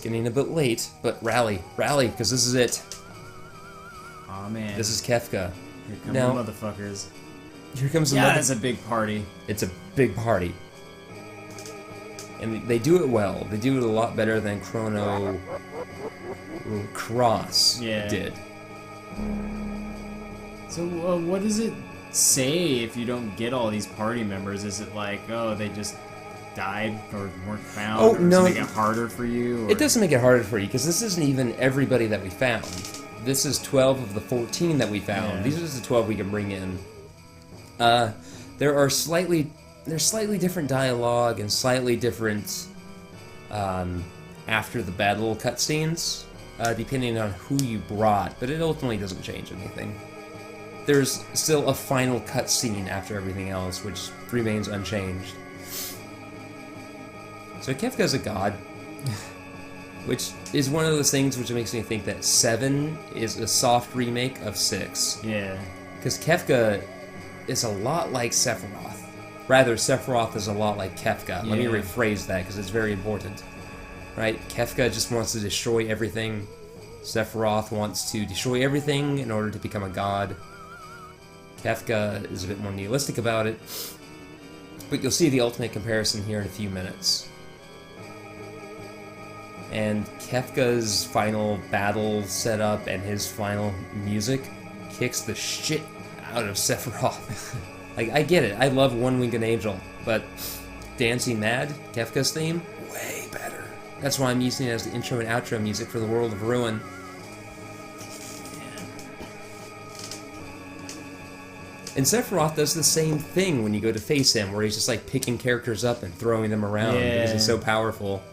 getting a bit late, but rally, because this is it. Aw, man. This is Kefka. Here come Now, the motherfuckers. Here comes the Yeah, it's a big party. It's a big party. And they do it well. They do it a lot better than Chrono Cross did. So, what does it say if you don't get all these party members? Is it like, oh, they just died or weren't found? Oh, or no. Does it make it harder for you? Or? It doesn't make it harder for you, because this isn't even everybody that we found. This is 12 of the 14 that we found. Yeah. These are just the 12 we can bring in. There's slightly different dialogue and slightly different after the battle cutscenes, depending on who you brought, but it ultimately doesn't change anything. There's still a final cutscene after everything else, which remains unchanged. So Kefka's a god, which is one of those things which makes me think that 7 is a soft remake of 6. Yeah. Because Kefka is a lot like Sephiroth. Rather, Sephiroth is a lot like Kefka. Let me rephrase that, because it's very important. Right? Kefka just wants to destroy everything. Sephiroth wants to destroy everything in order to become a god. Kefka is a bit more nihilistic about it. But you'll see the ultimate comparison here in a few minutes. And Kefka's final battle setup and his final music kicks the shit out of Sephiroth. Like, I get it. I love One Winged Angel, but Dancing Mad, Kefka's theme, way better. That's why I'm using it as the intro and outro music for the World of Ruin. And Sephiroth does the same thing when you go to face him, where he's just like picking characters up and throwing them around because he's so powerful.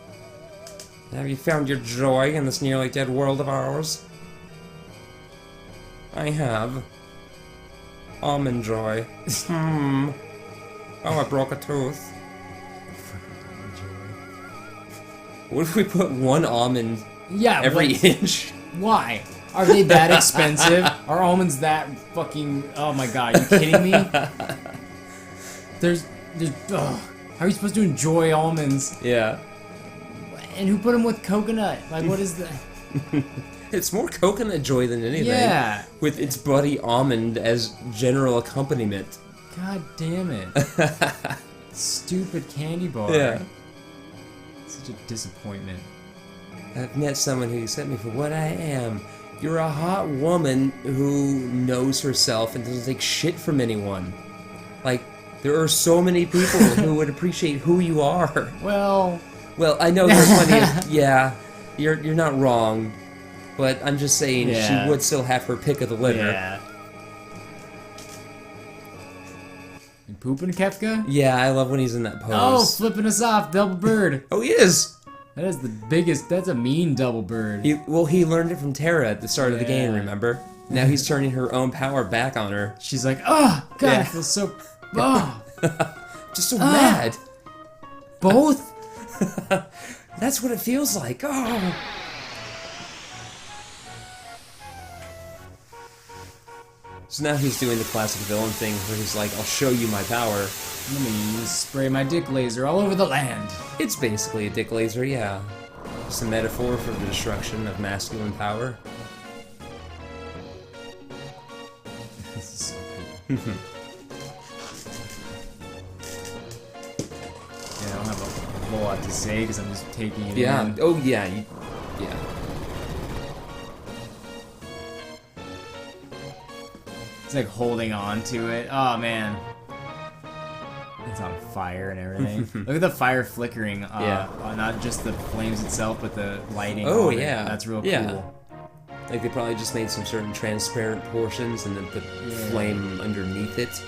Have you found your joy in this nearly dead world of ours? I have. Almond joy. Oh, I broke a tooth. What if we put one almond every inch? Why? Are they that expensive? Are almonds that fucking... Oh my god, are you kidding me? There's how are you supposed to enjoy almonds? Yeah. And who put them with coconut? Like, what is that? It's more coconut joy than anything. Yeah. With its buddy almond as general accompaniment. God damn it. Stupid candy bar. Yeah. Such a disappointment. I've met someone who accepts me for what I am. You're a hot woman who knows herself and doesn't take shit from anyone. Like, there are so many people who would appreciate who you are. Well, I know there's plenty of... Yeah, you're not wrong. But I'm just saying, she would still have her pick of the litter. Yeah. You pooping, Kefka? Yeah, I love when he's in that pose. Oh, flipping us off, double bird. Oh, he is! That is the biggest, that's a mean double bird. He learned it from Terra at the start of the game, remember? Now he's turning her own power back on her. She's like, oh, God, I feel so, oh. Just so mad. Both? That's what it feels like, oh. So now he's doing the classic villain thing where he's like, I'll show you my power. Let me spray my dick laser all over the land. It's basically a dick laser, yeah. It's a metaphor for the destruction of masculine power. This is so cool. Yeah, I don't have a whole lot to say because I'm just taking it in. Oh, yeah. Yeah. It's like holding on to it. Oh, man. It's on fire and everything. Look at the fire flickering. Not just the flames itself, but the lighting. Oh, on yeah. It. That's real cool. Like they probably just made some certain transparent portions and then put flame underneath it.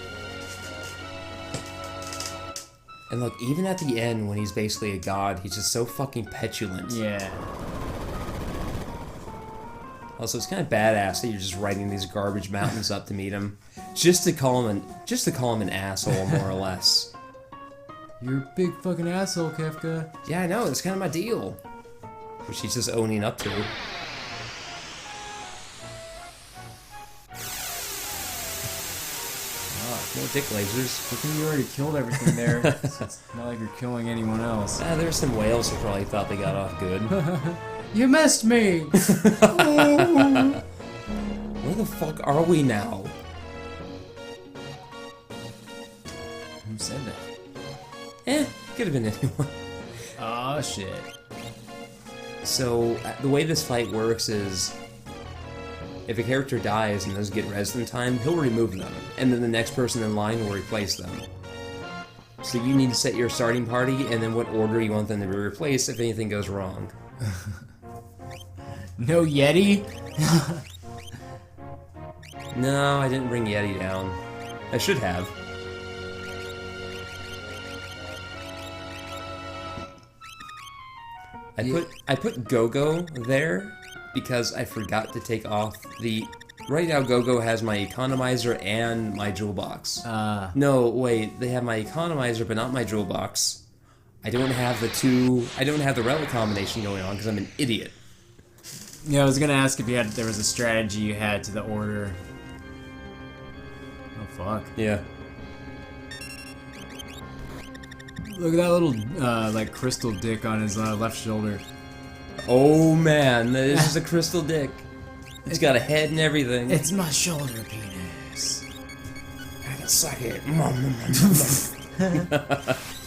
And look, even at the end when he's basically a god, he's just so fucking petulant. Yeah. Also, it's kind of badass that you're just riding these garbage mountains up to meet him, just to call him an asshole, more or less. You're a big fucking asshole, Kefka. Yeah, I know. It's kind of my deal, which he's just owning up to. More dick lasers. I think you already killed everything there. So it's not like you're killing anyone else. There's some whales who probably thought they got off good. You missed me! Where the fuck are we now? Who said that? Could have been anyone. Oh, shit. So, the way this fight works is, if a character dies and doesn't get res in time, he'll remove them, and then the next person in line will replace them. So you need to set your starting party, and then what order you want them to be replaced if anything goes wrong. No Yeti? No, I didn't bring Yeti down. I should have. I put Go-Go there because I forgot to take off the... Right now, Go-Go has my economizer and my jewel box. No, wait, they have my economizer, but not my jewel box. I don't have the relic combination going on because I'm an idiot. Yeah, I was gonna ask if there was a strategy you had to the order. Oh, fuck. Yeah. Look at that little, like, crystal dick on his left shoulder. Oh, man, this is a crystal dick. It's got a head and everything. It's my shoulder penis. I can suck it.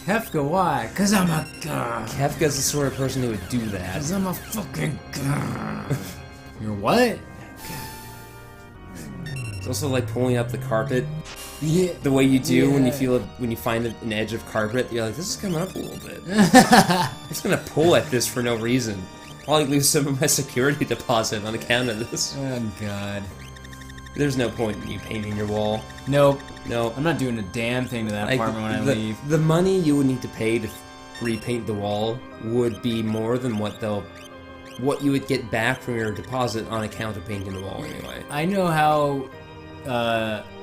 Kefka, why? 'Cause I'm a god. Kefka's the sort of person who would do that. 'Cause I'm a fucking god. You're what? It's also like pulling up the carpet. Yeah. The way you do when you find an edge of carpet, you're like, this is coming up a little bit. I'm just gonna pull at this for no reason. Probably lose some of my security deposit on account of this. Oh, God. There's no point in you painting your wall. Nope. No. I'm not doing a damn thing to that apartment when I leave. The money you would need to pay to repaint the wall would be more than what you would get back from your deposit on account of painting the wall anyway. I know how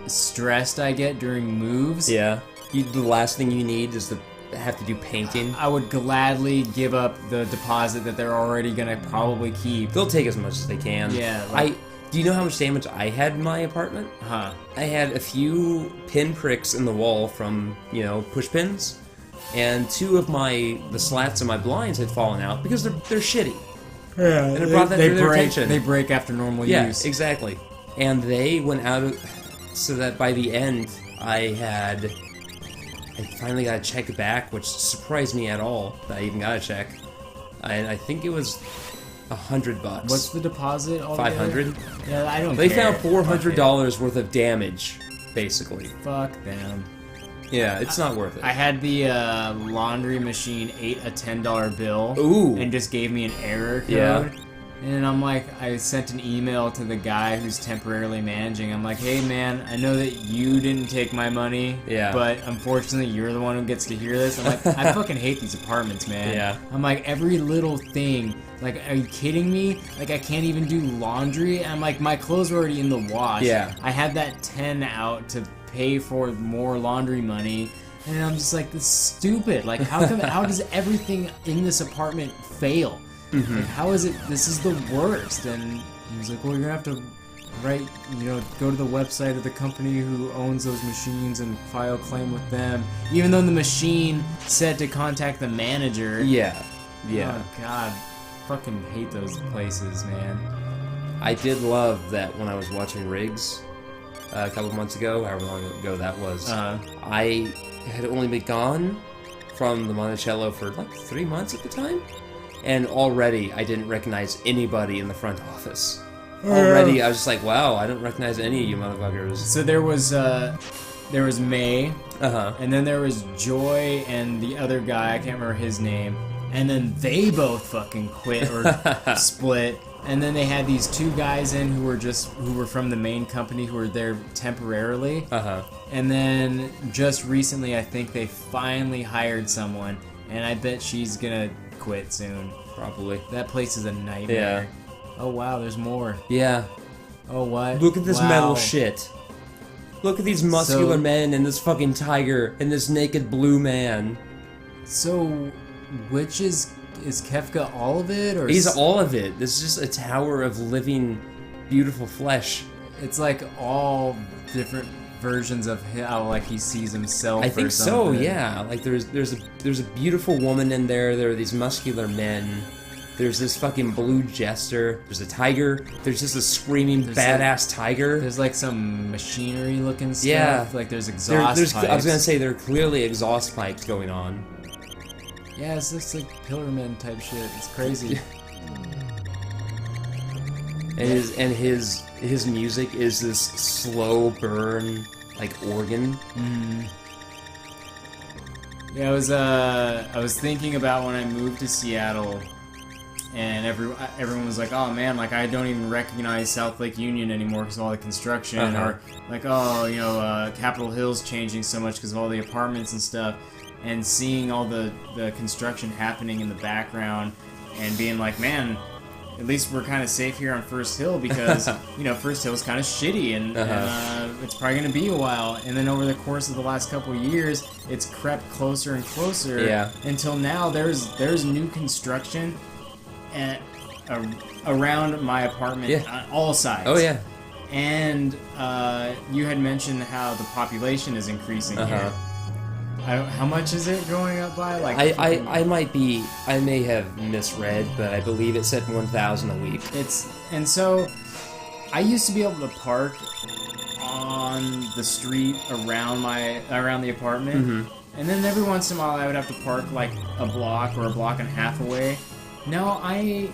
stressed I get during moves. Yeah. The last thing you need is to have to do painting. I would gladly give up the deposit that they're already gonna probably keep. They'll take as much as they can. Yeah. Do you know how much damage I had in my apartment? Huh. I had a few pin pricks in the wall from, push pins, and two of the slats of my blinds had fallen out because they're shitty. Yeah, and it brought that to their attention. They break after normal use. Yeah, exactly. And they went out of... So that by the end, I finally got a check back, which surprised me at all that I even got a check. I think it was $100. What's the deposit altogether? 500. Yeah, I don't They care. found $400 worth of damage, basically. Fuck them. Yeah, it's not worth it. I had the laundry machine ate a $10 bill. Ooh. And just gave me an error code. Yeah. And I'm like, I sent an email to the guy who's temporarily managing. I'm like, hey man, I know that you didn't take my money, but unfortunately you're the one who gets to hear this. I'm like, I fucking hate these apartments, man. Yeah. I'm like, every little thing, like, are you kidding me? Like, I can't even do laundry. I'm like, my clothes were already in the wash. Yeah. I had that 10 out to pay for more laundry money. And I'm just like, this is stupid. Like, how does everything in this apartment fail? Mm-hmm. Like, how is it? This is the worst. And he was like, well, you're gonna have to go to the website of the company who owns those machines and file a claim with them. Even though the machine said to contact the manager. Yeah. Oh, God. Fucking hate those places, man. I did love that when I was watching Riggs a couple months ago, however long ago that was, I had only been gone from the Monticello for like 3 months at the time. And already, I didn't recognize anybody in the front office. Already, I was just like, wow, I don't recognize any of you motherfuckers. So there was May, and then there was Joy and the other guy, I can't remember his name, and then they both fucking quit or split. And then they had these two guys in who were from the main company who were there temporarily. And then just recently, I think they finally hired someone, and I bet she's gonna quit soon. Probably. That place is a nightmare. Yeah. Oh wow, there's more. Yeah. Oh what? Look at this Wow. metal shit. Look at these muscular men and this fucking tiger and this naked blue man. So, which is Kefka all of it, or He's all of it. This is just a tower of living, beautiful flesh. It's like all different versions of how like he sees himself. I think so. Yeah. Like there's a beautiful woman in there. There are these muscular men, There's this fucking blue jester. There's a tiger. There's just a screaming badass tiger. There's like some machinery looking stuff. Yeah. Like there's exhaust pipes. I was gonna say there are clearly exhaust pipes going on. Yeah, it's just like Pillarman type shit. It's crazy. And his music is this slow burn like organ. Mm. Yeah, I was thinking about when I moved to Seattle, and everyone was like, "Oh man, like I don't even recognize South Lake Union anymore because of all the construction," or like, "Oh, you know, Capitol Hill's changing so much because of all the apartments and stuff," and seeing all the construction happening in the background, and being like, "Man, at least we're kind of safe here on First Hill because you know First Hill's kind of shitty and it's probably going to be a while." And then over the course of the last couple of years, it's crept closer and closer until now. There's new construction around my apartment on all sides. Oh yeah. And you had mentioned how the population is increasing here. How much is it going up by? Like I may have misread, but I believe it said 1,000 a week. And so I used to be able to park on the street around the apartment, and then every once in a while I would have to park like a block or a block and a half away. Now I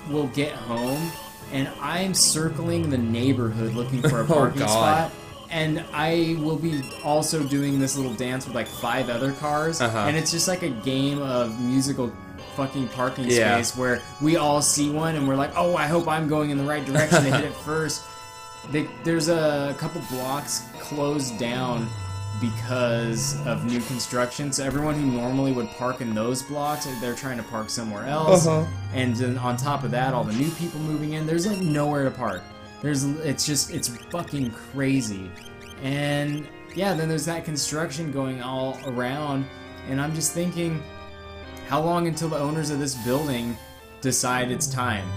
will get home and I'm circling the neighborhood looking for a parking spot. And I will be also doing this little dance with like 5 other cars, and it's just like a game of musical fucking parking space where we all see one and we're like, oh, I hope I'm going in the right direction to hit it first. There's a couple blocks closed down because of new construction, so everyone who normally would park in those blocks, they're trying to park somewhere else. And then on top of that, all the new people moving in, there's like nowhere to park. It's fucking crazy. And yeah, then there's that construction going all around, and I'm just thinking, how long until the owners of this building decide it's time?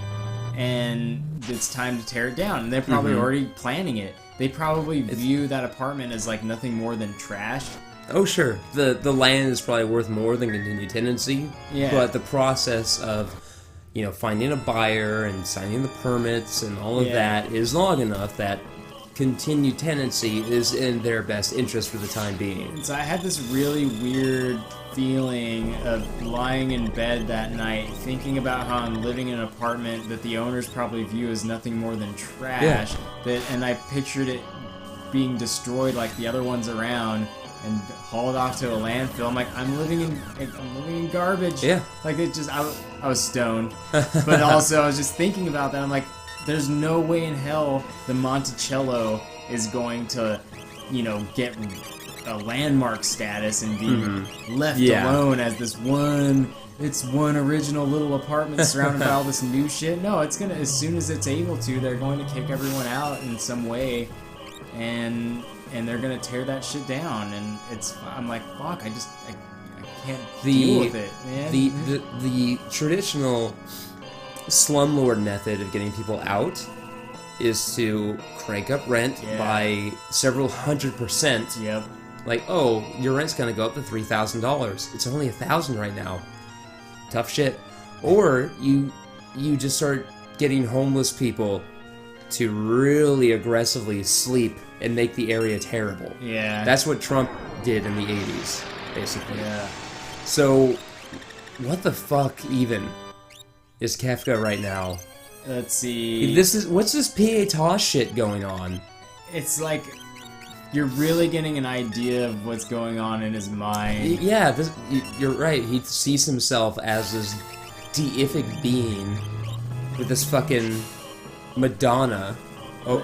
And it's time to tear it down. And they're probably already planning it. They probably view that apartment as like nothing more than trash. Oh sure. The land is probably worth more than continued tenancy. Yeah. But the process of finding a buyer and signing the permits and all of that is long enough that continued tenancy is in their best interest for the time being. So I had this really weird feeling of lying in bed that night thinking about how I'm living in an apartment that the owners probably view as nothing more than trash, and I pictured it being destroyed like the other ones around and hauled off to a landfill. I'm like, I'm living in garbage. Yeah. Like it just, I was stoned, but also I was just thinking about that. I'm like, there's no way in hell the Monticello is going to, get a landmark status and be left alone as this one original little apartment surrounded by all this new shit. No, it's gonna, as soon as it's able to, they're going to kick everyone out in some way, and they're gonna tear that shit down. And I'm like, fuck, I can't deal with it, man. The traditional slumlord method of getting people out is to crank up rent by several $100%. Yep. Like, oh, your rent's gonna go up to $3,000. It's only $1,000 right now. Tough shit. Or you just start getting homeless people to really aggressively sleep and make the area terrible. Yeah. That's what Trump did in the 80s, basically. Yeah. So, what the fuck even is Kefka right now? Let's see. What's this Pietà shit going on? It's like you're really getting an idea of what's going on in his mind. Yeah, you're right. He sees himself as this deific being with this fucking Madonna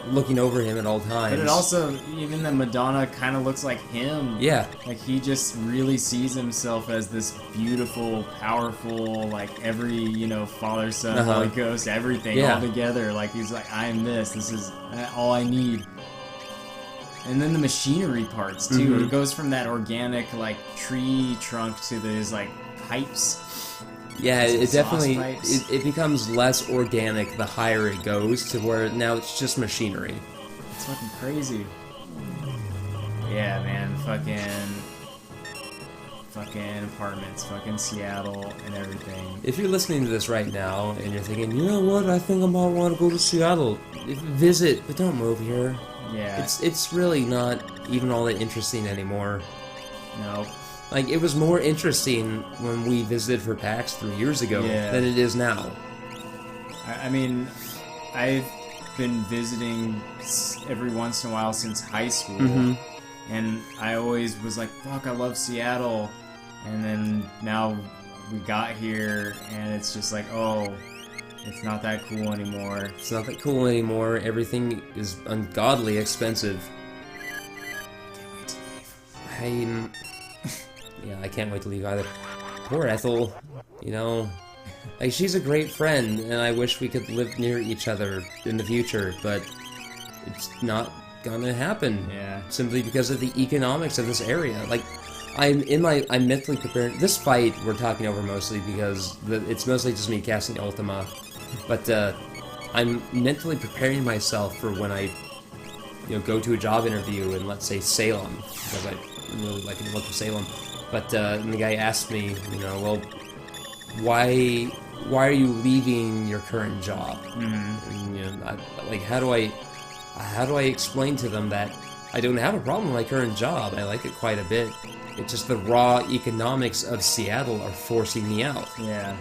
looking over him at all times. But it also, even the Madonna kind of looks like him. Yeah. Like, he just really sees himself as this beautiful, powerful, like, every, Father, Son, Holy Ghost, everything all together. Like, he's like, I am this. This is all I need. And then the machinery parts, too. It goes from that organic, like, tree trunk to those, like, pipes. Yeah, it definitely it becomes less organic the higher it goes to where now it's just machinery. It's fucking crazy. Yeah, man, fucking apartments, fucking Seattle and everything. If you're listening to this right now and you're thinking, you know what, I think I might want to go to Seattle, visit, but don't move here. Yeah. It's really not even all that interesting anymore. No. Like, it was more interesting when we visited for PAX 3 years ago than it is now. I mean, I've been visiting every once in a while since high school, and I always was like, fuck, I love Seattle, and then now we got here, and it's just like, oh, it's not that cool anymore. It's not that cool anymore. Everything is ungodly expensive. Yeah, I can't wait to leave either. Poor Ethel, you know. Like, she's a great friend, and I wish we could live near each other in the future, but it's not gonna happen. Yeah. Simply because of the economics of this area. Like, I'm mentally preparing. This fight we're talking over mostly because it's mostly just me casting Ultima, but I'm mentally preparing myself for when I, go to a job interview in, let's say, Salem, because I really like the look of Salem. But and the guy asked me, well, why are you leaving your current job? And, how do I explain to them that I don't have a problem with my current job? I like it quite a bit. It's just the raw economics of Seattle are forcing me out. Yeah.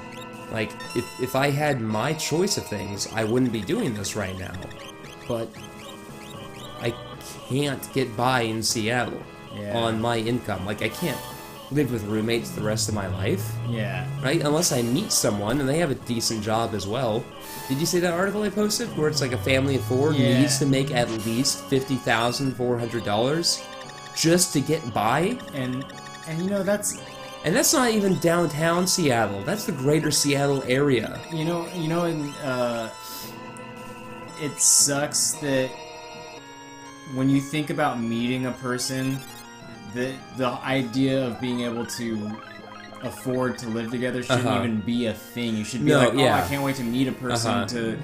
Like, if I had my choice of things, I wouldn't be doing this right now. But I can't get by in Seattle on my income. Like, I can't live with roommates the rest of my life. Yeah. Right? Unless I meet someone and they have a decent job as well. Did you see that article I posted where it's like a family of four needs to make at least $50,400 just to get by? And that's... And that's not even downtown Seattle. That's the greater Seattle area. It sucks that when you think about meeting a person, the idea of being able to afford to live together shouldn't even be a thing. You should be I can't wait to meet a person to,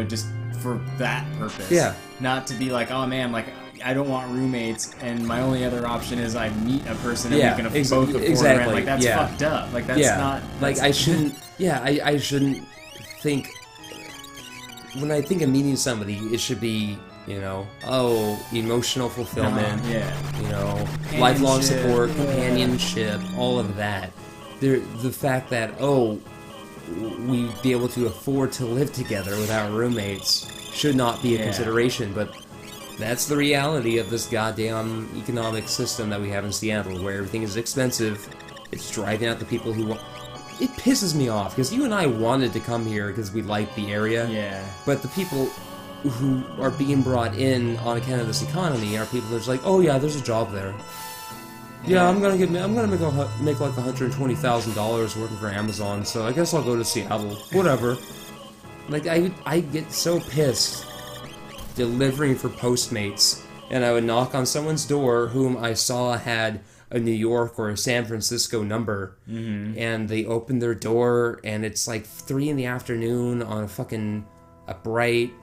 just for that purpose. Yeah. Not to be like, oh man, like, I don't want roommates, and my only other option is I meet a person and we can both afford rent. Like, that's fucked up. Like, that's not... Like, I shouldn't... I shouldn't think... When I think of meeting somebody, it should be... emotional fulfillment, lifelong support, companionship, all of that. The fact that, we'd be able to afford to live together without roommates should not be a consideration, but that's the reality of this goddamn economic system that we have in Seattle, where everything is expensive. It's driving out the people who want... It pisses me off, because you and I wanted to come here because we like the area, but the people who are being brought in on account of this economy are people that's like, oh yeah, there's a job there. Yeah, I'm gonna make like $120,000 working for Amazon, so I guess I'll go to Seattle. Whatever. Like, I get so pissed delivering for Postmates, and I would knock on someone's door whom I saw had a New York or a San Francisco number, and they open their door, and it's like 3 in the afternoon on a bright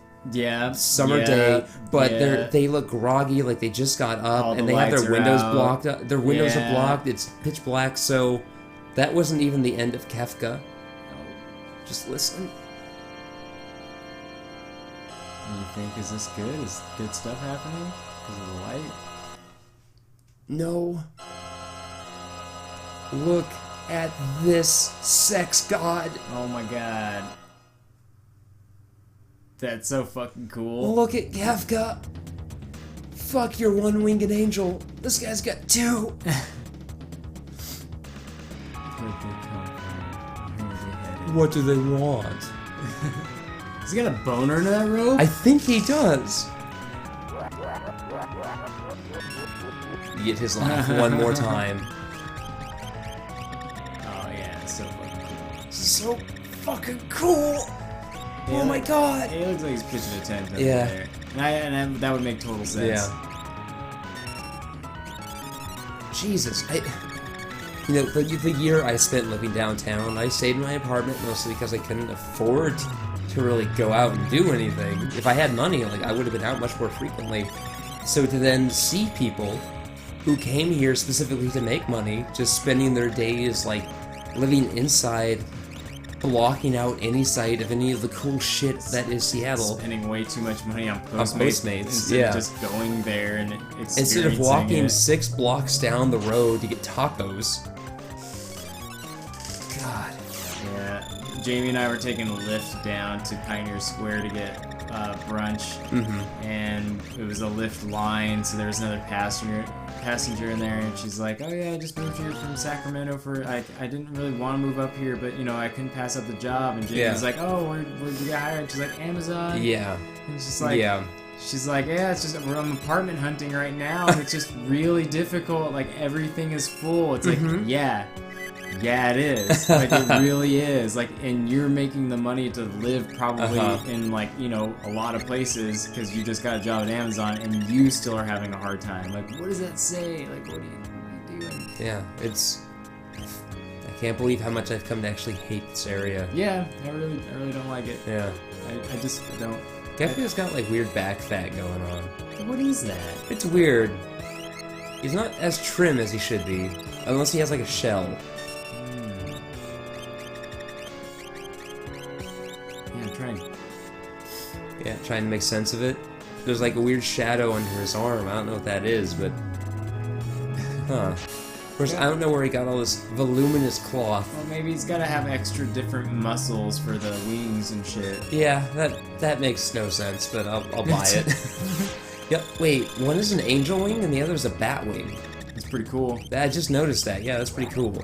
summer day, but they look groggy, like they just got up, and they have their windows blocked up. Their windows are blocked. It's pitch black. So that wasn't even the end of Kefka. Just listen. You think, is this good? Is good stuff happening because of the light? No. Look at this sex god. Oh my god. That's so fucking cool. Look at Kefka. Fuck your one-winged angel. This guy's got 2. What do they want? Has he got a boner in that robe? I think he does. Get his laugh one more time. Oh yeah, it's so fucking cool. So fucking cool. Oh my god! It looks like he's pitching a tent over there. And that would make total sense. Yeah. Jesus, the year I spent living downtown, I stayed in my apartment mostly because I couldn't afford to really go out and do anything. If I had money, I would have been out much more frequently. So to then see people who came here specifically to make money, just spending their days, like, living inside, blocking out any sight of any of the cool shit that is Seattle. Spending way too much money on Postmates instead of just going there and experiencing instead of walking it. 6 blocks down the road to get tacos. God. Yeah, Jamie and I were taking a lift down to Pioneer Square to get brunch, and it was a lift line, so there was another passenger in there, and she's like, oh yeah, I just moved here from Sacramento I didn't really want to move up here, but you know, I couldn't pass up the job. And Jamie's like, oh, where'd you get hired? She's like, Amazon. Yeah. And she's like, she's like, yeah, it's just I'm apartment hunting right now, and it's just really difficult. Like, everything is full. It's like, yeah, it is. Like, it really is. Like, and you're making the money to live probably in, like, you know, a lot of places because you just got a job at Amazon, and you still are having a hard time. Like, what does that say? Like, what are you doing? Yeah, I can't believe how much I've come to actually hate this area. Yeah, I really don't like it. Yeah. I just don't. Kefka's got, like, weird back fat going on. What is that? It's weird. He's not as trim as he should be, unless he has, like, a shell. Yeah, trying to make sense of it. There's like a weird shadow under his arm. I don't know what that is, but... Of course, I don't know where he got all this voluminous cloth. Well, maybe he's gotta have extra different muscles for the wings and shit. Yeah, that makes no sense, but I'll buy it. Yep, wait, one is an angel wing and the other is a bat wing. It's pretty cool. I just noticed that. Yeah, that's pretty cool.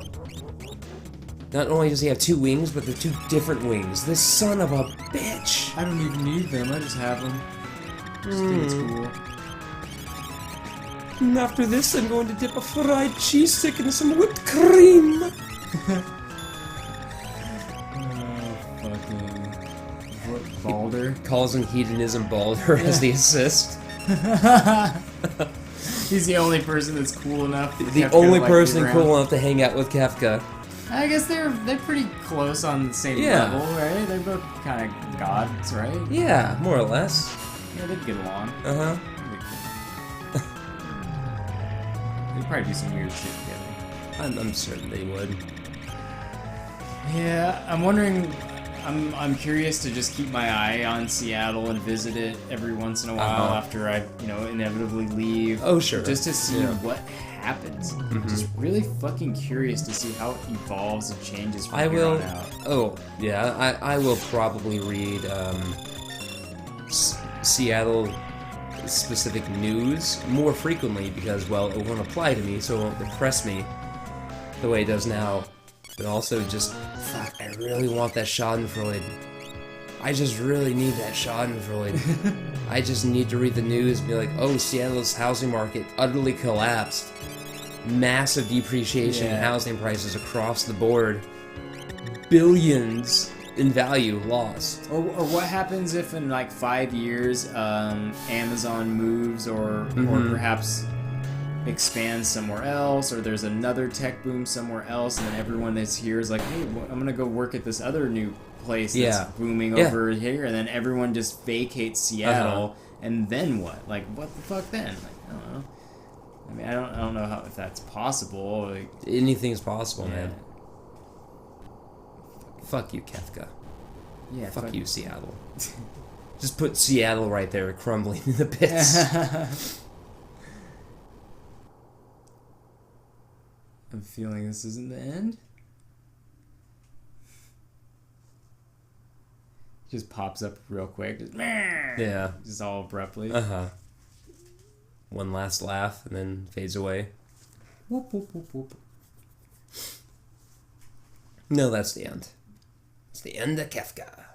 Not only does he have 2 wings, but they're 2 different wings. This son of a bitch! I don't even need them, I just have them. I just think it's cool. And after this, I'm going to dip a fried cheese stick in some whipped cream! Fucking... Balder? Calls him Hedonism Balder as the assist. He's the only person that's cool enough. The only person cool enough to hang out with Kefka. I guess they're pretty close on the same level, right? They're both kind of gods, right? Yeah, more or less. Yeah, they'd get along. They'd probably do some weird shit together. I'm certain they would. Yeah, I'm wondering. I'm curious to just keep my eye on Seattle and visit it every once in a while after I, inevitably leave. Oh, sure. Just to see what happens. Just really fucking curious to see how it evolves and changes from here on out. Oh, yeah. I will probably read Seattle specific news more frequently because, well, it won't apply to me, so it won't depress me the way it does now. But also just, fuck, I really want that Schadenfreude. I just really need that Schadenfreude. I just need to read the news and be like, oh, Seattle's housing market utterly collapsed. Massive depreciation in housing prices across the board. Billions in value lost. Or what happens if in like 5 years Amazon moves or perhaps expands somewhere else, or there's another tech boom somewhere else, and then everyone that's here is like, hey, I'm gonna go work at this other new place that's booming over here, and then everyone just vacates Seattle, and then what? Like, what the fuck then? Like, I don't know. I mean, I don't know if that's possible. Like, anything's possible, man. Fuck you, Kefka. Yeah. Fuck you, Seattle. Just put Seattle right there, crumbling in the bits. I'm feeling this isn't the end. Just pops up real quick. Just, just all abruptly. One last laugh and then fades away. Whoop, whoop, whoop, whoop. No, that's the end. It's the end of Kefka.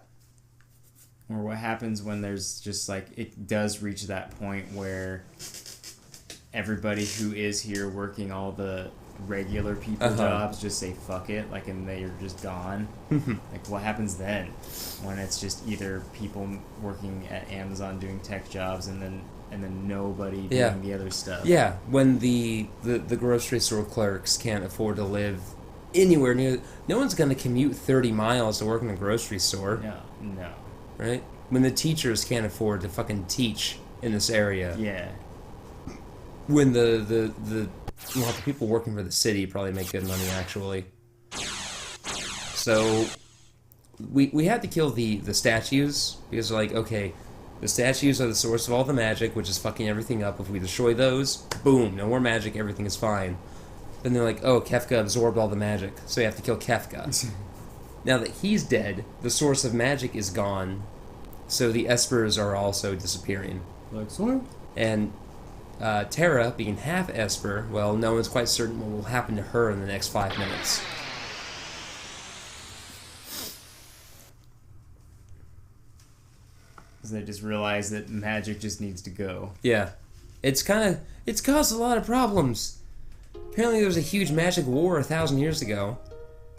Or what happens when there's just like, it does reach that point where everybody who is here working all the regular people jobs just say fuck it, like, and they're just gone. Like, what happens then when it's just either people working at Amazon doing tech jobs and then nobody doing the other stuff? Yeah, when the grocery store clerks can't afford to live anywhere near. No one's gonna commute 30 miles to work in a grocery store. No. Right? When the teachers can't afford to fucking teach in this area. Yeah. when the people working for the city probably make good money, actually. So we had to kill the statues, because they're like, okay, the statues are the source of all the magic, which is fucking everything up. If we destroy those, boom, no more magic, everything is fine. Then they're like, oh, Kefka absorbed all the magic, so we have to kill Kefka. Now that he's dead, the source of magic is gone, so the Espers are also disappearing. Like so? And Terra, being half Esper, well, no one's quite certain what will happen to her in the next 5 minutes. Because they just realize that magic just needs to go. Yeah. It's caused a lot of problems. Apparently there was a huge magic war 1,000 years ago.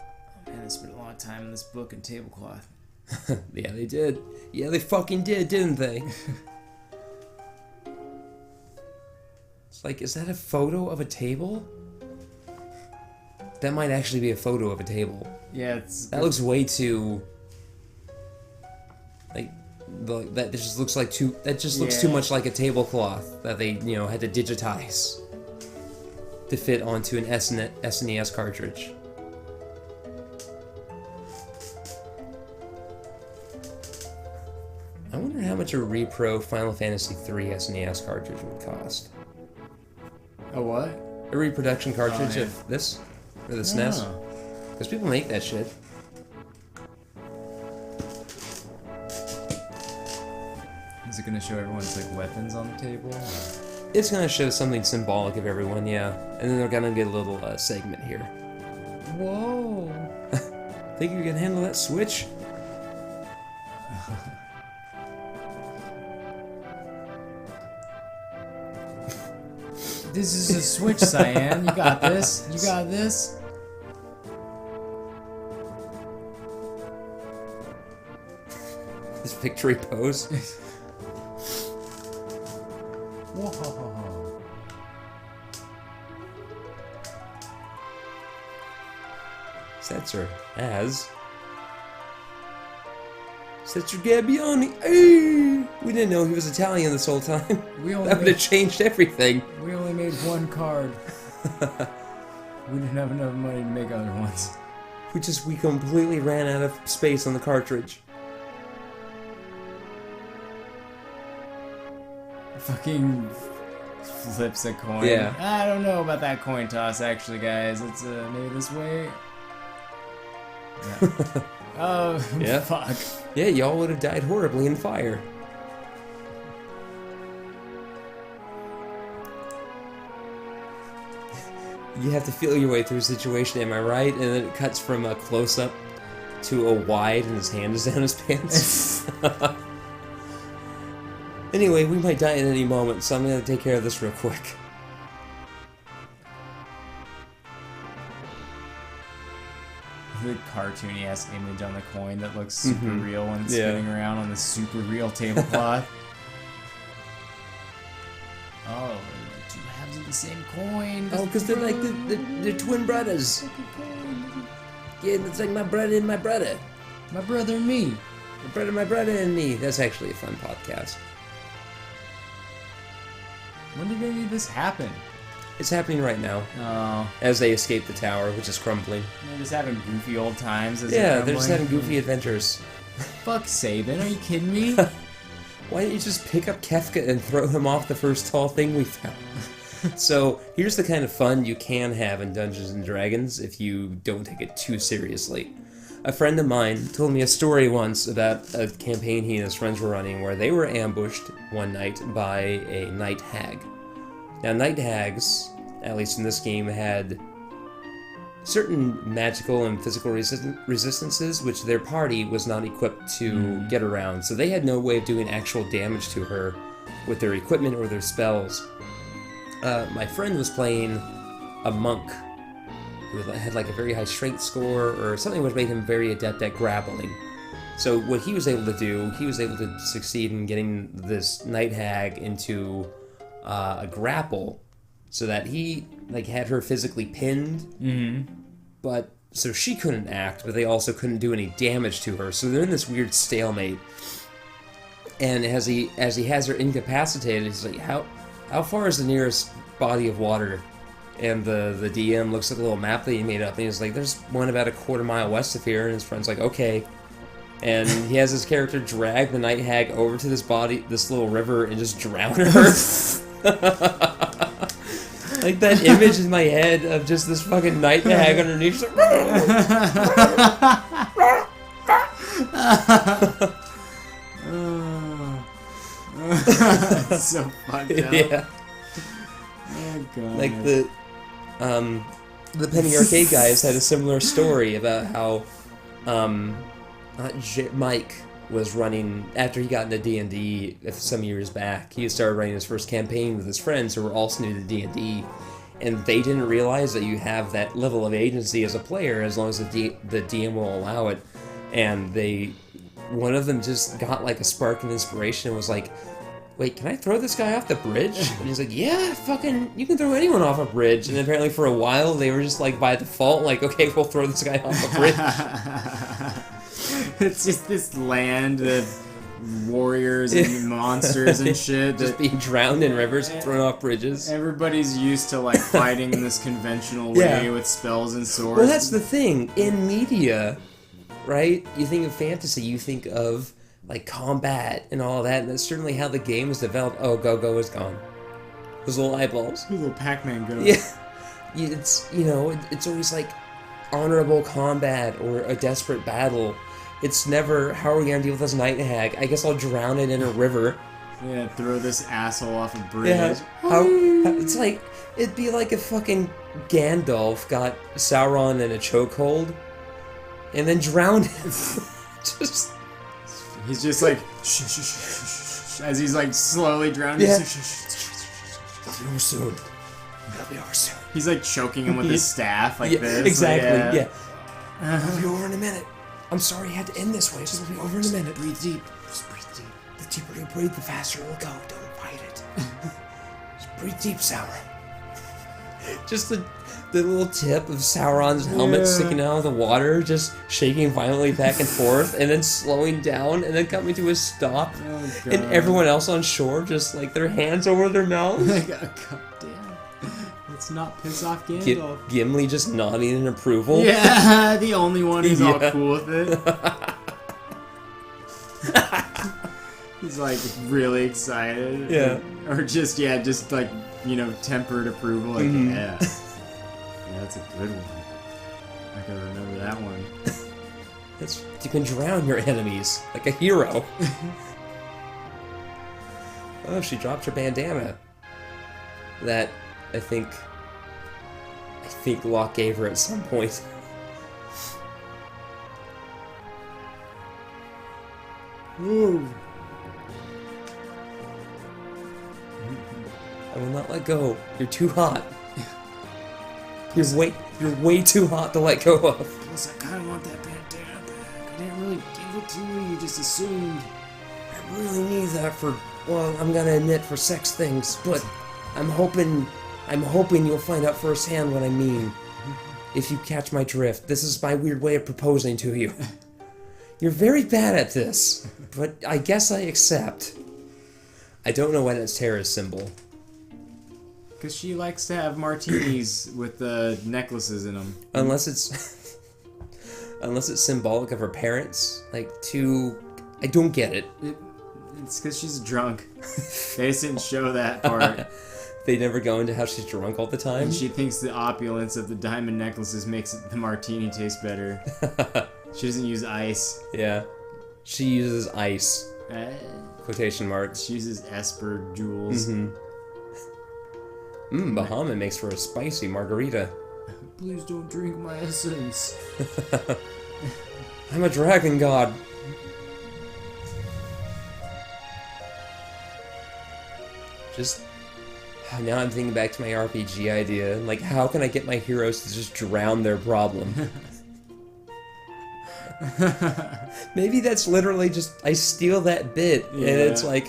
Oh man, they spent a lot of time in this book and tablecloth. Yeah, they did. Yeah, they fucking did, didn't they? It's like, is that a photo of a table? That might actually be a photo of a table. Yeah, that looks way too... Like, that just looks like too... That just looks too much like a tablecloth that they, had to digitize to fit onto an SNES cartridge. I wonder how much a repro Final Fantasy VII SNES cartridge would cost. A what? A reproduction cartridge of this? Or the SNES? Because people make that shit. Is it going to show everyone's like weapons on the table? It's going to show something symbolic of everyone, yeah. And then they're going to get a little segment here. Whoa! Think you can handle that Switch? This is a Switch, Cyan. You got this. You got this. This victory pose. Whoa. Setzer as Setzer Gabbiani. Hey! We didn't know he was Italian this whole time. That would have changed everything. We only made one card. We didn't have enough money to make other ones. We completely ran out of space on the cartridge. Fucking flips a coin. Yeah. I don't know about that coin toss, actually, guys. It's maybe this way. Yeah. Oh, yeah. Fuck. Yeah, y'all would have died horribly in fire. You have to feel your way through a situation, am I right? And then it cuts from a close-up to a wide and his hand is down his pants. Anyway, we might die at any moment, so I'm gonna take care of this real quick. The cartoony-ass image on the coin that looks super real when it's spinning around on the super real tablecloth. Oh, the two halves of the same coin. Oh, because they're like they're twin brothers. Yeah, it's like my brother and my brother. My brother and me. My brother and me. That's actually a fun podcast. When did any of this happen? It's happening right now. Oh. As they escape the tower, which is crumbling. They're just having goofy old times. Yeah, they're just having goofy adventures. Fuck Sabin, are you kidding me? Why don't you just pick up Kefka and throw him off the first tall thing we found? So, here's the kind of fun you can have in Dungeons & Dragons if you don't take it too seriously. A friend of mine told me a story once about a campaign he and his friends were running where they were ambushed one night by a night hag. Now, night hags, at least in this game, had certain magical and physical resistances which their party was not equipped to get around. So they had no way of doing actual damage to her with their equipment or their spells. My friend was playing a monk who had like a very high strength score or something which made him very adept at grappling. So what he was able to do, he was able to succeed in getting this night hag into a grapple so that he like had her physically pinned, but so she couldn't act, but they also couldn't do any damage to her. So they're in this weird stalemate. And as he has her incapacitated, he's like, how far is the nearest body of water, and the DM looks at the little map that he made up, and he's like, "There's one about a quarter mile west of here," and his friend's like, "Okay." And he has his character drag the night hag over to this little river, and just drown her. Like that image in my head of just this fucking night hag underneath. That's so fucked up. Yeah. Oh god. Like the Penny Arcade guys had a similar story about how Mike was running after he got into D&D some years back. He started running his first campaign with his friends who were also new to D&D, and they didn't realize that you have that level of agency as a player as long as the DM will allow it. And one of them just got like a spark of inspiration and was like, "Wait, can I throw this guy off the bridge?" And he's like, "Yeah, fucking, you can throw anyone off a bridge." And apparently for a while they were just like by default like, "Okay, we'll throw this guy off a bridge." It's just this land of warriors and monsters and shit. Just being drowned in rivers and thrown off bridges. Everybody's used to like fighting in this conventional way with spells and swords. Well, that's the thing. In media, right? You think of fantasy, you think of like combat and all that, and that's certainly how the game is developed. Oh, Go-Go is gone. Those little eyeballs. Those little Pac-Man goes. Yeah. It's, it's always like honorable combat or a desperate battle. It's never, how are we going to deal with this night hag? I guess I'll drown it in a river. Yeah, throw this asshole off a bridge. Yeah. It's like, it'd be like if fucking Gandalf got Sauron in a chokehold and then drowned him. He's just like, shh, shh, shh, shh, as he's like slowly drowning. Yeah. Shh, Be over soon. I'll be over soon. He's like choking him with his staff like this. Exactly, yeah. I'll be over in a minute. I'm sorry I had to end this way. Just be over in a minute. Breathe deep. Just breathe deep. The deeper you breathe, the faster it'll go. Don't fight it. Just breathe deep, Sauron. Just the little tip of Sauron's helmet sticking out of the water, just shaking violently back and forth, and then slowing down, and then coming to a stop. Oh, God. And everyone else on shore just like their hands over their mouths. God damn. Let's not piss off Gandalf. Gimli just nodding in approval. Yeah, the only one who's all cool with it. He's like really excited. Yeah. Or just like, tempered approval. Like, yeah, that's a good one. I can remember that one. You can drown your enemies like a hero. Oh, she dropped her bandana. That, I think Locke gave her at some point. Ooh. I will not let go. You're too hot. You're way too hot to let go of. Plus, I kind of want that bandana back. I didn't really give it to you. You just assumed. I really need that for, well, I'm gonna admit, for sex things, but I'm hoping you'll find out firsthand what I mean. If you catch my drift. This is my weird way of proposing to you. You're very bad at this, but I guess I accept. I don't know why that's Tara's symbol. Because she likes to have martinis with the necklaces in them. Unless it's symbolic of her parents. Like, I don't get it. It's because she's drunk. They just didn't show that part. They never go into how she's drunk all the time. And she thinks the opulence of the diamond necklaces makes the martini taste better. She doesn't use ice. Yeah. She uses ice. Quotation marks. She uses Esper jewels. Bahamut makes for a spicy margarita. Please don't drink my essence. I'm a dragon god. Just... Now I'm thinking back to my RPG idea. Like, how can I get my heroes to just drown their problem? Maybe that's literally just... I steal that bit, and it's like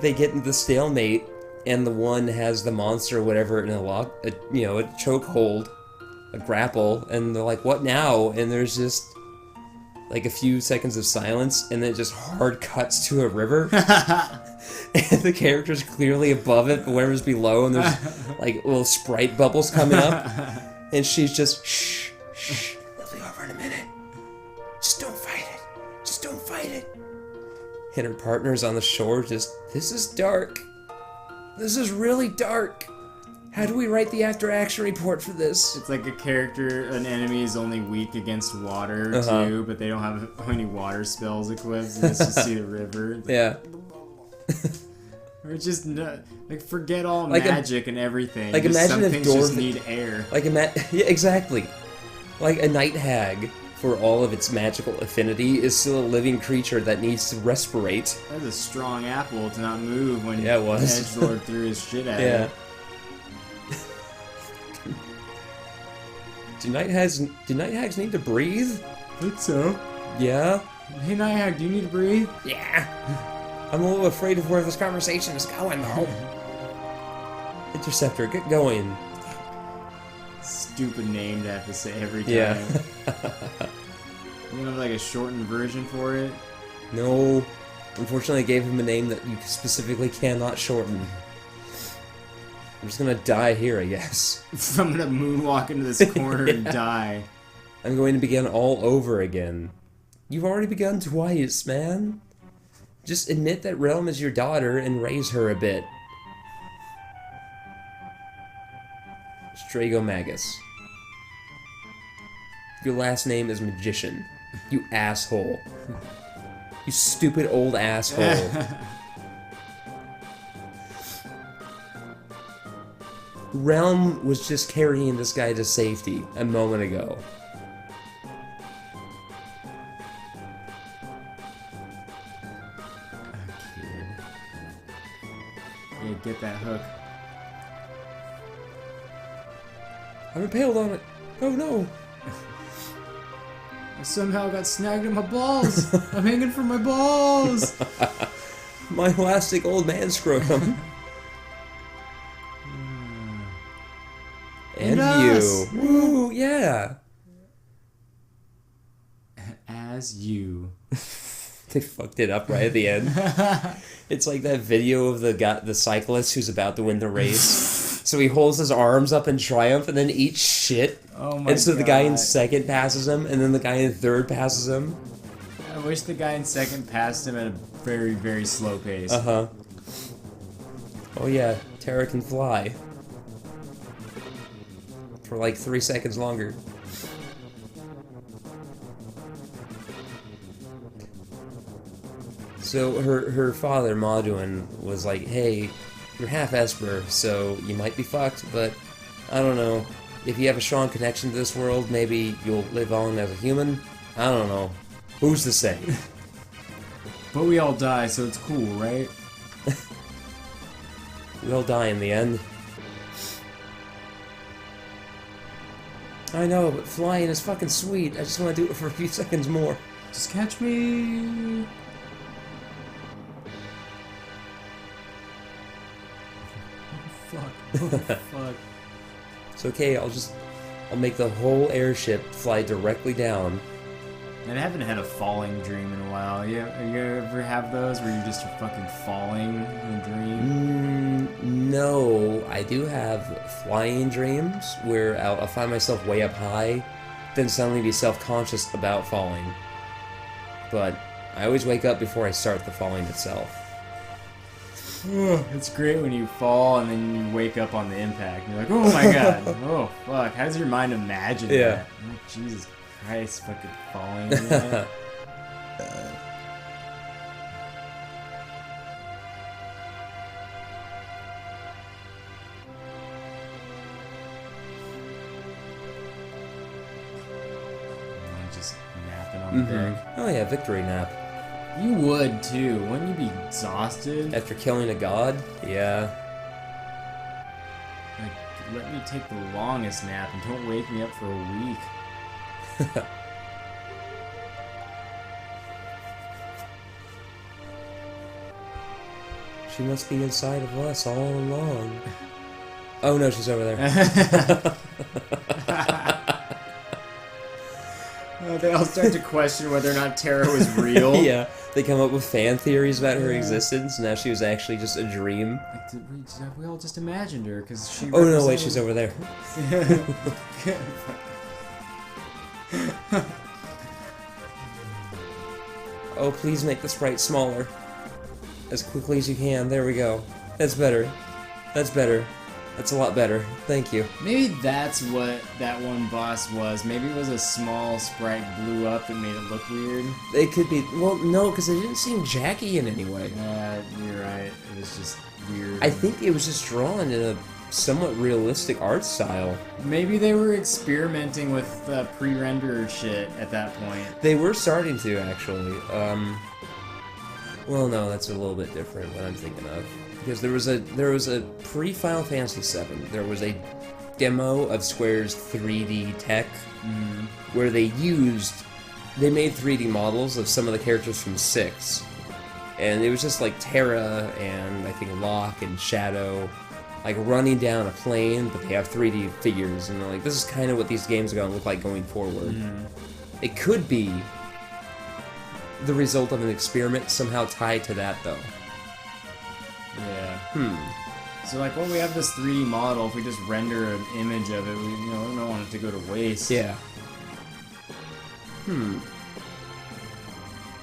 they get into the stalemate, and the one has the monster or whatever in a chokehold, a grapple, and they're like, what now? And there's just like a few seconds of silence, and then it just hard cuts to a river. and the character's clearly above it, but whatever's below, and there's like little Sprite bubbles coming up, and she's just shh, shh, it'll be over in a minute. Just don't fight it. Just don't fight it. And her partner's on the shore just, this is dark. This is really dark. How do we write the after-action report for this? It's like an enemy is only weak against water, too, but they don't have any water spells equipped, so let's just see the river. Yeah. Or just, like, forget all magic and everything. Like, just imagine some if things Dorothy... just need air. Like, yeah, exactly. Like, a night hag, for all of its magical affinity, is still a living creature that needs to respirate. That was a strong apple to not move when it was. Edgelord threw his shit at it. Do night hags need to breathe? I think so. Yeah? Hey, Night Hag, do you need to breathe? Yeah. I'm a little afraid of where this conversation is going, though. Interceptor, get going. Stupid name to have to say every time. Yeah. You have like a shortened version for it? No. Unfortunately, I gave him a name that you specifically cannot shorten. I'm just gonna die here, I guess. I'm gonna moonwalk into this corner and die. I'm going to begin all over again. You've already begun twice, man. Just admit that Realm is your daughter and raise her a bit. Stragomagus. Your last name is Magician. You asshole. You stupid old asshole. Realm was just carrying this guy to safety a moment ago. Yeah, get that hook. I'm impaled on it. Oh no. I somehow got snagged in my balls. I'm hanging from my balls. My elastic old man scrotum. And us. you. Woo, yeah. As you. They fucked it up right at the end. It's like that video of the cyclist who's about to win the race. So he holds his arms up in triumph and then eats shit. Oh my god. And so the guy in second passes him, and then the guy in third passes him. I wish the guy in second passed him at a very, very slow pace. Uh-huh. Oh yeah, Terra can fly. For like 3 seconds longer. So her father, Maduin, was like, hey, you're half Esper, so you might be fucked, but I don't know. If you have a strong connection to this world, maybe you'll live on as a human? I don't know. Who's to say? But we all die, so it's cool, right? We all die in the end. I know, but flying is fucking sweet. I just want to do it for a few seconds more. Just catch me. Oh, fuck. It's okay, I'll make the whole airship fly directly down. And I haven't had a falling dream in a while. You ever have those where you just are fucking falling in a dream? No, I do have flying dreams where I'll find myself way up high, then suddenly be self-conscious about falling. But I always wake up before I start the falling itself. It's great when you fall and then you wake up on the impact. You're like, oh my god, oh fuck. How does your mind imagine that? Oh, Jesus Christ, fucking falling. Just napping on the deck. Oh yeah, victory nap. You would too. Wouldn't you be exhausted? After killing a god? Yeah. Like, let me take the longest nap and don't wake me up for a week. She must be inside of us all along. Oh no, she's over there. They all start to question whether or not Terra was real. Yeah, they come up with fan theories about her existence. Now she was actually just a dream. Like, we all just imagined her because she. Oh no! Wait, she's over there. Oh, please make the sprite smaller. As quickly as you can. There we go. That's better. That's better. That's a lot better. Thank you. Maybe that's what that one boss was. Maybe it was a small sprite blew up and made it look weird. It could be. Well, no, because it didn't seem Jackie in any way. Yeah, you're right. It was just weird. I think it was just drawn in a somewhat realistic art style. Maybe they were experimenting with pre-rendered shit at that point. They were starting to, actually. Well, no, that's a little bit different what I'm thinking of. Because there was a pre-Final Fantasy VII. There was a demo of Square's 3D tech where they made 3D models of some of the characters from 6. And it was just like Terra and I think Locke and Shadow, like running down a plane, but they have 3D figures, and they're like, this is kind of what these games are going to look like going forward. It could be the result of an experiment somehow tied to that, though. Yeah. So like, well, we have this 3D model. If we just render an image of it, we don't want it to go to waste. Yeah.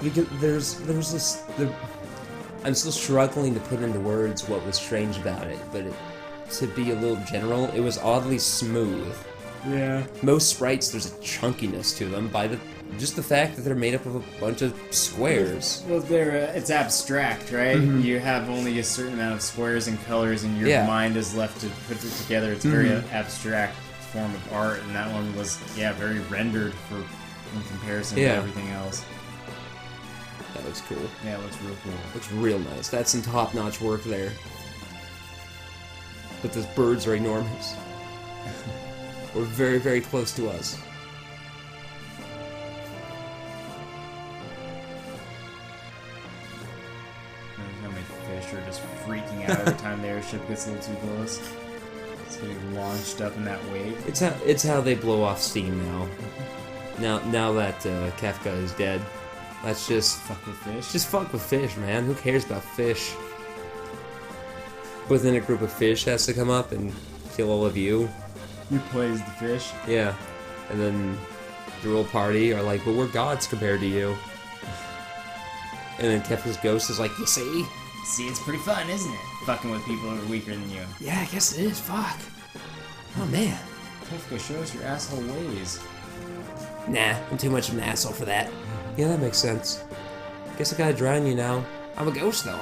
Because there's this. I'm still struggling to put into words what was strange about it, but to be a little general, it was oddly smooth. Yeah. Most sprites, there's a chunkiness to them by just the fact that they're made up of a bunch of squares. Well, it's abstract, right? You have only a certain amount of squares and colors, and your mind is left to put it together. It's a very abstract form of art, and that one was, very rendered in comparison to everything else. That looks cool. Yeah, it looks real cool. Looks real nice. That's some top-notch work there. But those birds are enormous. We're very, very close to us. How many fish are just freaking out every time the airship gets a little too close? It's getting launched up in that wake. It's how they blow off steam now. Now that Kefka is dead. Let's just fuck with fish. Just fuck with fish, man. Who cares about fish? But then a group of fish has to come up and kill all of you. You plays the fish. Yeah. And then the real party are like, but we're gods compared to you. And then Kefka's ghost is like, you see? See, it's pretty fun, isn't it? Fucking with people who are weaker than you. Yeah, I guess it is. Fuck. Oh, man. Kefka, show us your asshole ways. Nah, I'm too much of an asshole for that. Yeah, that makes sense. Guess I gotta drown you now. I'm a ghost, though.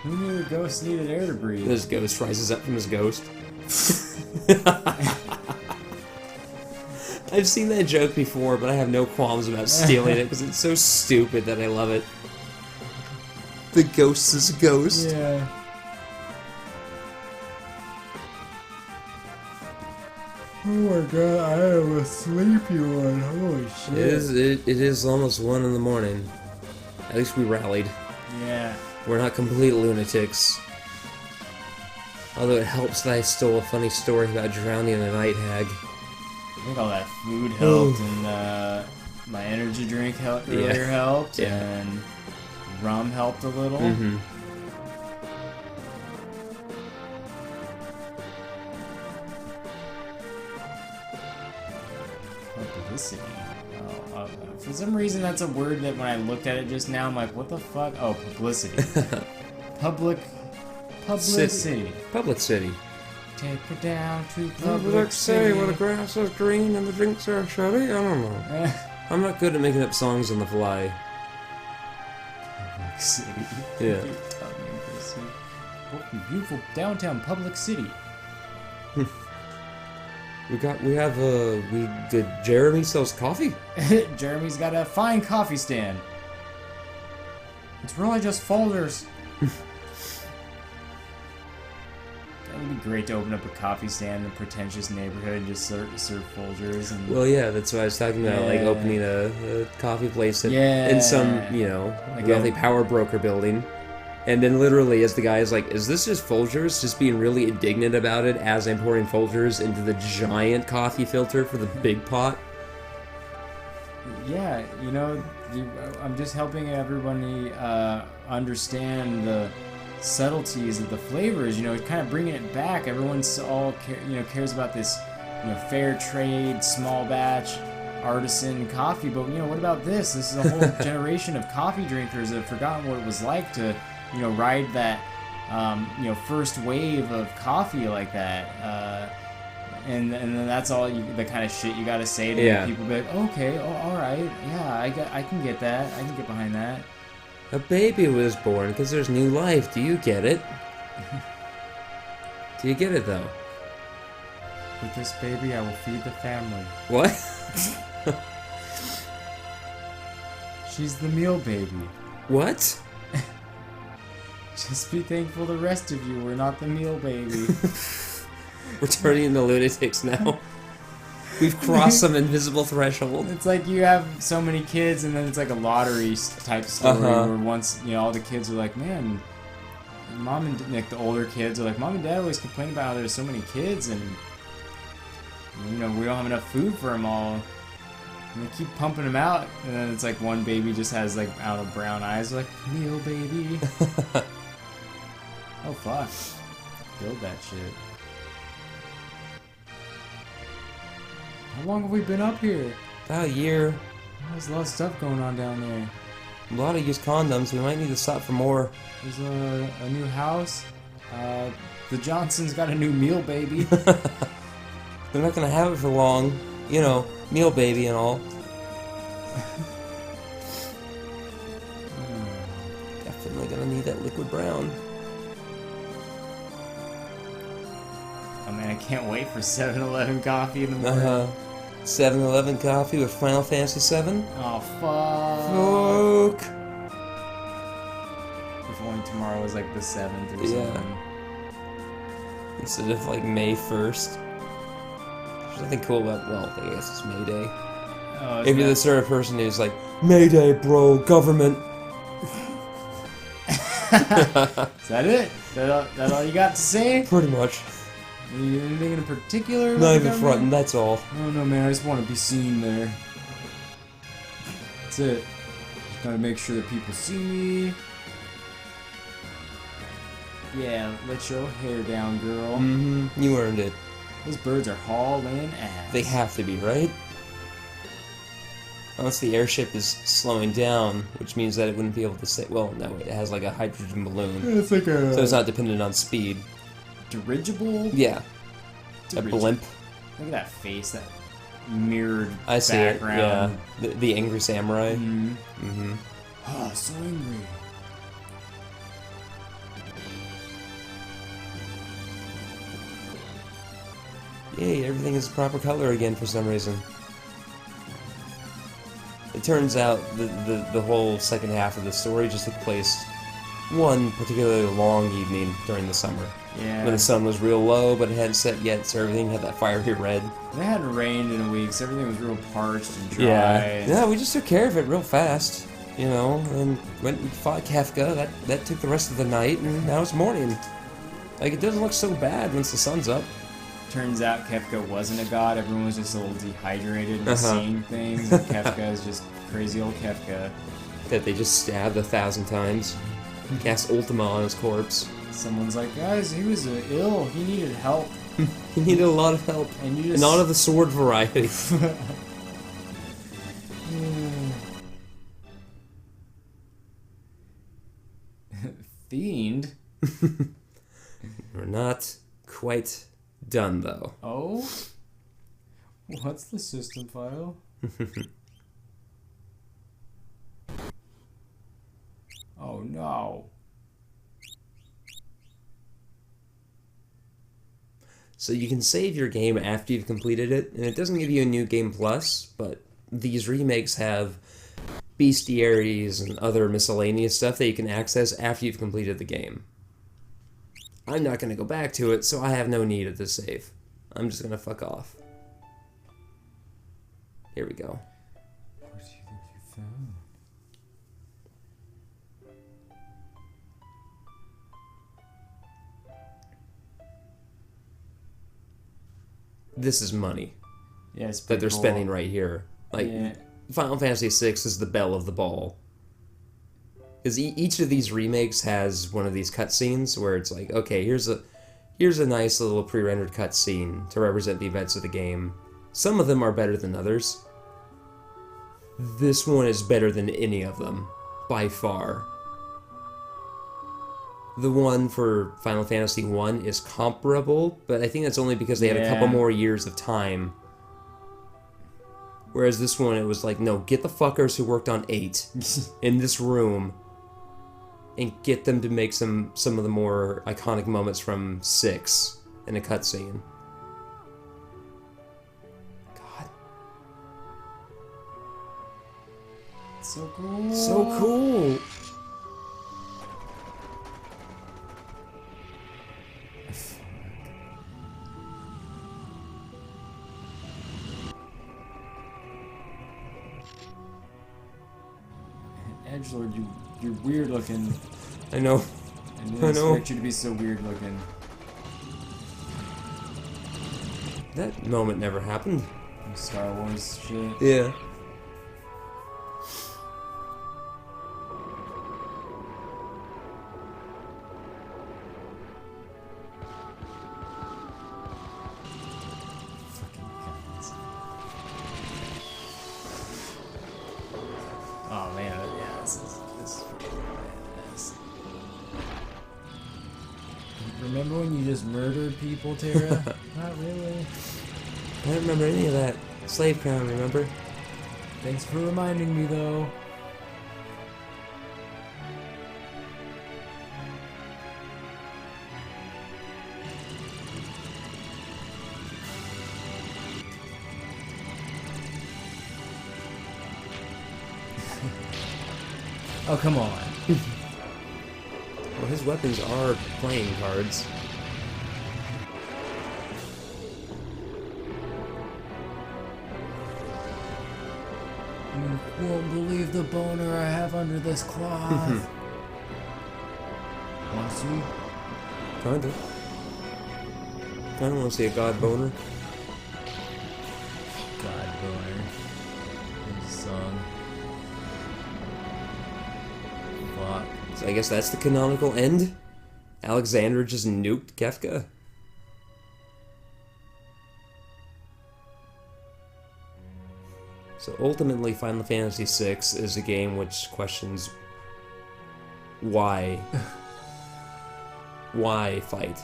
Who knew the ghost needed air to breathe? This ghost rises up from his ghost. I've seen that joke before, but I have no qualms about stealing it because it's so stupid that I love it. The ghost is a ghost. Yeah. Oh my god, I am a sleepy one. Holy shit. It is almost 1 in the morning. At least we rallied. Yeah. We're not complete lunatics. Although it helps that I stole a funny story about drowning a night hag. I think all that food helped, and my energy drink earlier helped, and rum helped a little. Publicity. For some reason, that's a word that when I looked at it just now, I'm like, what the fuck? Oh, publicity. Publicity. Public city. Take her down to Public city where the grass is green and the drinks are shabby. I don't know. I'm not good at making up songs on the fly. Public city. Yeah. Beautiful downtown Public City. Jeremy sells coffee. Jeremy's got a fine coffee stand. It's really just folders. That would be great to open up a coffee stand in a pretentious neighborhood and just serve Folgers. And well, yeah, that's what I was talking about, like opening a coffee place in some, like wealthy power broker building. And then literally, as the guy is like, is this just Folgers? Just being really indignant about it as I'm pouring Folgers into the giant coffee filter for the big pot. Yeah, I'm just helping everybody understand the subtleties of the flavors. Kind of bringing it back. Everyone's all cares about this, fair trade, small batch, artisan coffee. But what about this? This is a whole generation of coffee drinkers that have forgotten what it was like to, ride that, first wave of coffee like that. And then that's all the kind of shit you gotta say to make people be like, okay, all right, yeah, I can get that. I can get behind that. A baby was born because there's new life. Do you get it? Do you get it, though? With this baby, I will feed the family. What? She's the meal baby. What? Just be thankful the rest of you were not the meal baby. We're turning into lunatics now. We've crossed some invisible threshold. It's like you have so many kids, and then it's like a lottery type story where once all the kids are like, man, mom and like the older kids are like, mom and dad always complain about how there's so many kids, and we don't have enough food for them all. And they keep pumping them out, and then it's like one baby just has like brown eyes, like meal baby. Oh fuck! Build that shit. How long have we been up here? About a year. There's a lot of stuff going on down there. A lot of used condoms. We might need to stop for more. There's a new house. The Johnsons got a new meal baby. They're not gonna have it for long. Meal baby and all. Definitely gonna need that liquid brown. Oh man, I can't wait for 7-Eleven coffee in the morning. 7-Eleven coffee with Final Fantasy VII? Oh, fuck. Fuck. If only tomorrow was like the 7th or something. Instead of like May 1st. There's nothing cool about, I guess it's May Day. Oh, if you're the sort of person who's like, May Day, bro, government. Is that it? That all you got to say? Pretty much. Anything in particular? Not even fronting, that's all. Oh no, man, I just want to be seen there. That's it. Just gotta make sure that people see me. Yeah, let your hair down, girl. Mm-hmm. You earned it. Those birds are hauling ass. They have to be, right? Unless the airship is slowing down, which means that it wouldn't be able to say. Well, no, it has like a hydrogen balloon. It's like a. So it's not dependent on speed. Dirigible? Yeah. A blimp. Look at that face, that mirrored I see background. it, yeah. The angry samurai. Mm-hmm. Mm-hmm. Oh, so angry. Yay, everything is proper color again for some reason. It turns out the whole second half of the story just took place one particularly long evening during the summer. Yeah. When the sun was real low, but it hadn't set yet, so everything had that fiery red. It hadn't rained in a week, so everything was real parched and dry. Yeah, we just took care of it real fast, and went and fought Kefka. That took the rest of the night, and now it's morning. Like, it doesn't look so bad once the sun's up. Turns out Kefka wasn't a god, everyone was just a little dehydrated and seeing things, and Kefka is just crazy old Kefka. That they just stabbed 1,000 times. Cast Ultima on his corpse. Someone's like, guys, he was ill, he needed help. He needed a lot of help. And you just... Not of the sword variety. Fiend? We're not quite done, though. Oh? What's the system file? Oh no. So you can save your game after you've completed it, and it doesn't give you a new game plus, but these remakes have bestiaries and other miscellaneous stuff that you can access after you've completed the game. I'm not going to go back to it, so I have no need of this save. I'm just going to fuck off. Here we go. What do you think you found? This is money Yeah, it's that they're cool. spending right here. Like, yeah. Final Fantasy VI is the belle of the ball. Because each of these remakes has one of these cutscenes where it's like, okay, here's a nice little pre-rendered cutscene to represent the events of the game. Some of them are better than others. This one is better than any of them, by far. The one for Final Fantasy I is comparable, but I think that's only because they had a couple more years of time. Whereas this one, it was like, no, get the fuckers who worked on 8 in this room and get them to make some of the more iconic moments from 6 in a cutscene. God. So cool. So cool. Edgelord, you're weird looking. I know. I didn't expect you to be so weird looking. That moment never happened. Star Wars shit. Yeah. Oh man, yeah, this is badass. Remember when you just murdered people, Tara? Not really. I don't remember any of that. Slave crown, remember? Thanks for reminding me, though. Oh, come on. Well, his weapons are playing cards. You won't believe the boner I have under this cloth. Want to see? Kinda. Kinda wanna see a god boner. God boner. His song. Fuck. So I guess that's the canonical end? Alexander just nuked Kefka? So ultimately, Final Fantasy VI is a game which questions why. Why fight?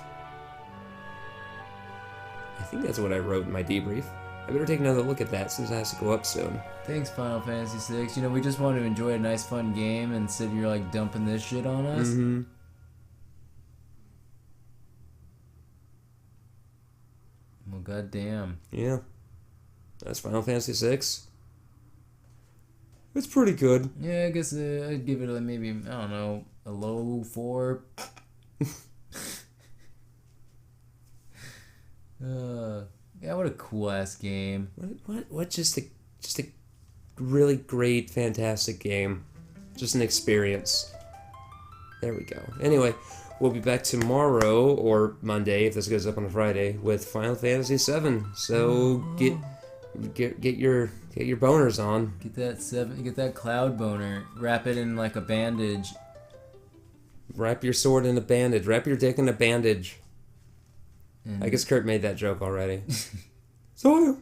I think that's what I wrote in my debrief. I better take another look at that since it has to go up soon. Thanks, Final Fantasy VI. You know, we just want to enjoy a nice, fun game, and instead you're like dumping this shit on us. Mm-hmm. Well, goddamn. Yeah. That's Final Fantasy VI. It's pretty good. Yeah, I guess I'd give it maybe, I don't know, a low 4. Yeah, what a cool ass game. What just a really great, fantastic game. Just an experience. There we go. Anyway, we'll be back tomorrow or Monday if this goes up on a Friday with Final Fantasy VII. So get your boners on. Get that cloud boner. Wrap it in like a bandage. Wrap your sword in a bandage. Wrap your dick in a bandage. I guess Kurt made that joke already. So